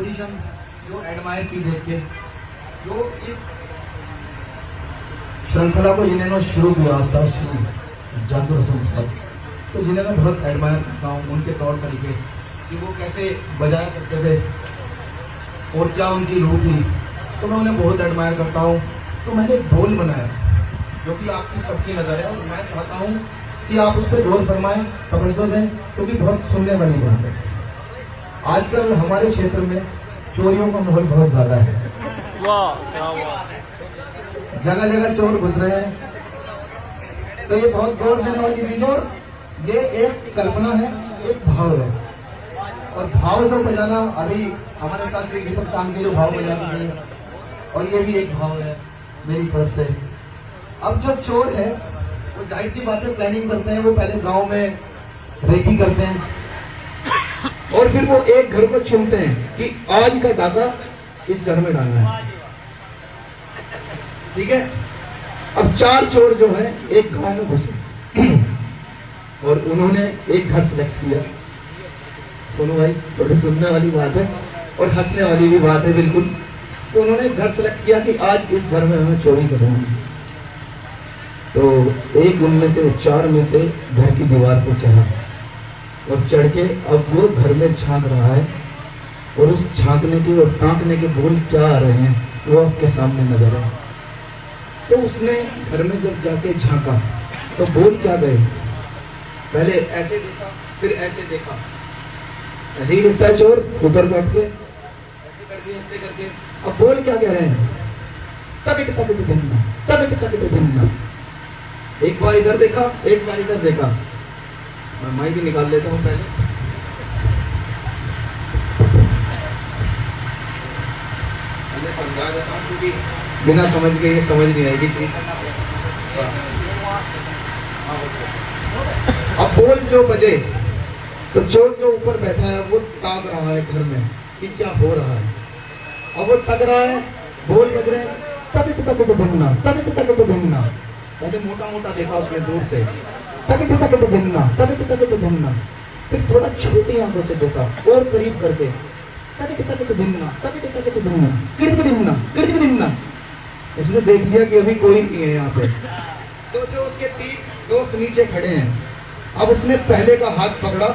Position जो admire की देख के, जो इस श्रृंखला को जिन्होंने शुरू किया था श्री जादू संस्था, तो जिन्हें मैं बहुत एडमायर करता हूँ, उनके तौर तरीके कि वो कैसे बजाया करते थे और क्या उनकी रूह थी, तो मैं उन्हें बहुत एडमायर करता हूँ। तो मैंने एक ढोल बनाया जो कि आपकी सबकी नज़र है, और मैं चाहता हूँ कि आप उस पर गौर फरमाएं, तवज्जो दें, क्योंकि बहुत सुनने वाली बात है। आजकल हमारे क्षेत्र में चोरियों का माहौल बहुत ज्यादा है, जगह जगह चोर घुस रहे हैं, तो ये बहुत गौर देने वाली चीज। और ये एक कल्पना है, एक भाव है, और भाव जो बजाना अभी हमारे पास श्री दीपक काम के जो भाव बजाने हैं, और ये भी एक भाव है मेरी तरफ से। अब जो चोर है वो जाहिर सी बातें प्लानिंग करते हैं, वो पहले गांव में रेकी करते हैं और फिर वो एक घर को चुनते हैं कि आज का डाका इस घर में डालना है, ठीक है। अब 4 चोर जो है एक गांव में घुसे और उन्होंने एक घर सेलेक्ट किया। सोनू भाई, थोड़ी सुनने वाली बात है और हंसने वाली भी बात है बिल्कुल। तो उन्होंने घर सेलेक्ट किया कि आज इस घर में हमें चोरी करनी है। तो एक उनमें से 4 में से घर की दीवार पर चढ़ा और चढ़ के अब वो घर में झांक रहा है, और उस झांकने के और ताकने के बोल क्या आ रहे हैं वो आपके सामने नजर आए। तो उसने घर में जब जाके झांका तो बोल क्या गए, पहले ऐसे देखा, फिर ऐसे देखा, ऐसे ही रुकता है चोर ऊपर बैठ के, ऐसे करके। अब बोल क्या कह रहे हैं, तकट तकट धिन्ना, तकट तकट धिन्ना। एक बार इधर देखा, एक बार इधर देखा। मैं माइक भी निकाल लेता हूँ पहले। मैं समझा देता हूँ क्योंकि बिना समझ के ये समझ नहीं आएगी चीज। अब बोल जो बजे तो चोर जो ऊपर बैठा है वो ताक रहा है घर में कि क्या हो रहा है। अब वो तक रहा है, बोल बज रहे हैं, तकट तकट धिन्ना, तकट तकट धिन्ना। पहले मोटा मोटा देखा उसने दूर से, तकट तकट धिन्ना, तकट तकट धिन्ना। फिर थोड़ा छोटी आंखों से देखा और करीब करके, तकट तकट धिन्ना, तकट तकट धिन्ना, किड़क धिन्ना, किड़क धिन्ना। उसने देख लिया कि अभी कोई नहीं है यहाँ पे। तो जो उसके 3 दोस्त नीचे खड़े हैं, अब उसने पहले का हाथ पकड़ा,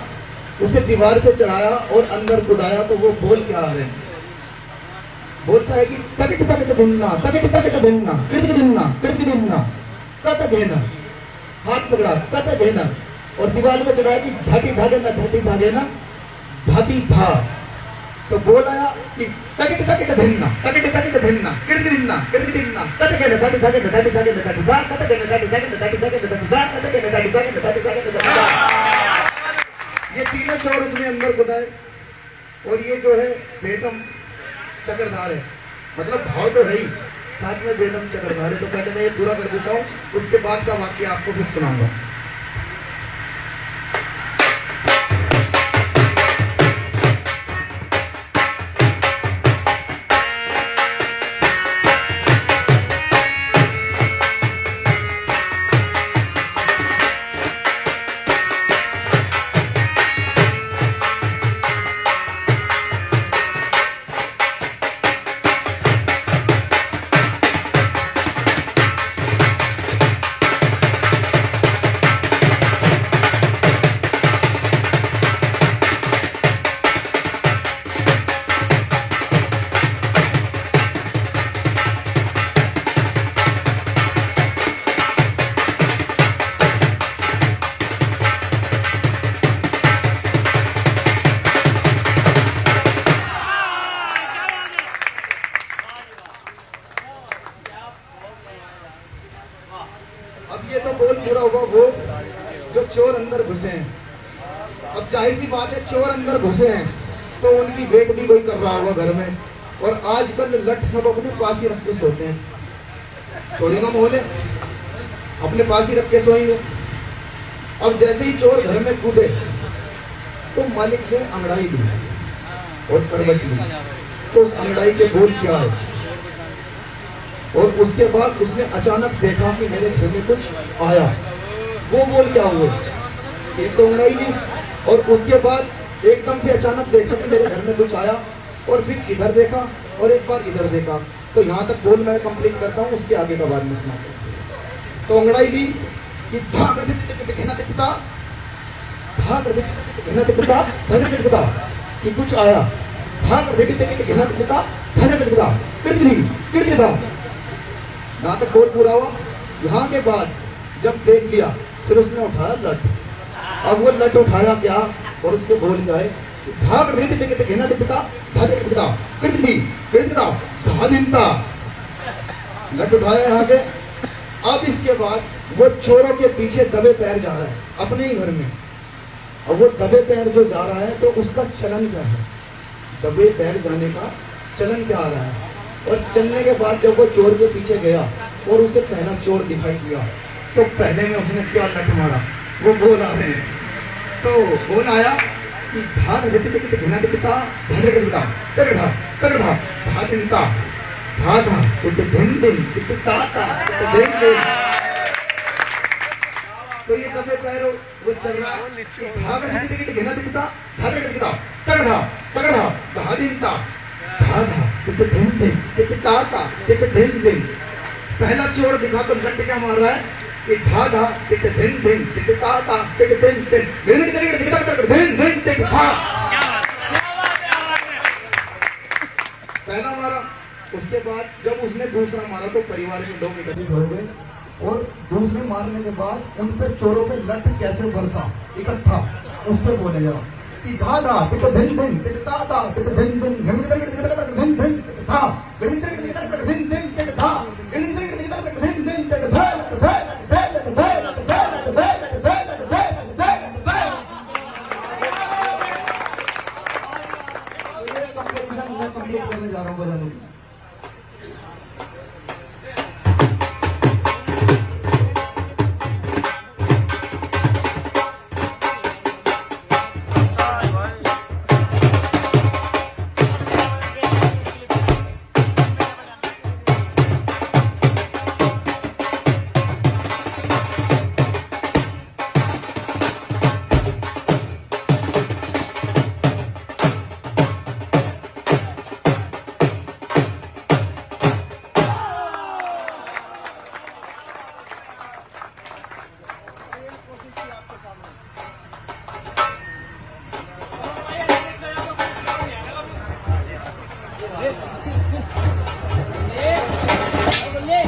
उसे दीवार पे चढ़ाया और अंदर कूदाया। तो वो बोल क्या आ रहे हैं, बोलता है कि तकट तकट धिन्ना, तकट तकट धिन्ना, किड़क धिन्ना, किड़क धिन्ना, कत घेना। हाथ पकड़ा, कत घेना, और दीवार में चढ़ाया कि धाटी धागे ना, धाटी धागे ना, धाती धा। तो बोल आया कि तकट तकट धिन्ना, तकट तकट धिन्ना, किड़क धिन्ना, किड़क धिन्ना, कत घेना, धाटी धागे ना, धाटी धागे ना, धाटी धा, कत घेना, धाटी धागे ना, धाटी धागे ना, धाटी धा, कत घेना, धाटी धागे ना, धाटी धागे ना, धाटी धा। ये तीनों चोर उसने अंदर कूदाए, और ये जो है बेदम चक्रधार है, मतलब भाव तो है ही, साथ में बेदम चक्रधार है। तो पहले मैं ये पूरा कर देता हूँ, उसके बाद का वाक्य आपको फिर सुनाऊंगा। अब ये तो बोल पूरा हुआ वो जो चोर अंदर घुसे हैं। अब जाहिर सी बात है, चोर अंदर घुसे हैं तो उनकी वेट भी कोई कर रहा होगा घर में, और आजकल लट सब अपने पास ही रख के सोते हैं। चोरी का माहौल है, अपने पास ही रख के सोएंगे। अब जैसे ही चोर घर में कूदे तो मालिक ने अंगड़ाई ली और करवट ली। तो उस अंगड़ाई के बोल क्या है, और उसके बाद उसने अचानक देखा कि मेरे घर में कुछ आया। वो बोल क्या हुए, एक तो अंगड़ाई ली, और उसके बाद एकदम से अचानक देखा कि मेरे घर में कुछ आया, और फिर इधर देखा और एक बार इधर देखा। तो यहाँ तक बोल मैं कंप्लीट करता हूँ, उसके आगे का बाद में सुना। तो अंगड़ाई ली कि भाग कहना दिखता, भाग कहना दिखता, धन दिखता कि कुछ आया, भाग कहना दिखता, धन दिखता, दिखता। यहाँ तक बोल पूरा हुआ। यहाँ के बाद जब देख लिया फिर उसने उठाया लट। अब वो लट उठाया क्या और उसके बोल गए भाग कहना दिखता, धन दिखता, दिखता, धादिनता। लट उठाया यहाँ से। अब इसके बाद वो चोरों के पीछे दबे पैर जा रहा है अपने ही घर में। और वो दबे पैर जो जा रहा है तो उसका चलन क्या है, दबे पैर जाने का चलन क्या आ रहा है। और चलने के बाद जब वो चोर के पीछे गया और उसे पहला चोर दिखाई दिया तो पहले में उसने क्या लट मारा, वो बोल आ रहे हैं। तो बोल आया कि भाग घना दिखता, धन दिखता, तगड़ा तगड़ा भागता भागा दिन तो ये दबे पैरों वो चल रहा है। भाग घना दिखता, धन दिखता, तगड़ा तगड़ा भागता भागा दिन। पहला चोर दिखा तो लट क्या मार रहा है कि भागा दिन पहला मारा। उसके बाद जब उसने दूसरा मारा तो परिवार के लोग इकट्ठे हो गए और दूसरे मारने के बाद उन पे चोरों पे लट कैसे बरसा इकट्ठा, उस पर बोले जाओ कि भागा कंप्लीट करने जा रहा हूँ बजाने की। ले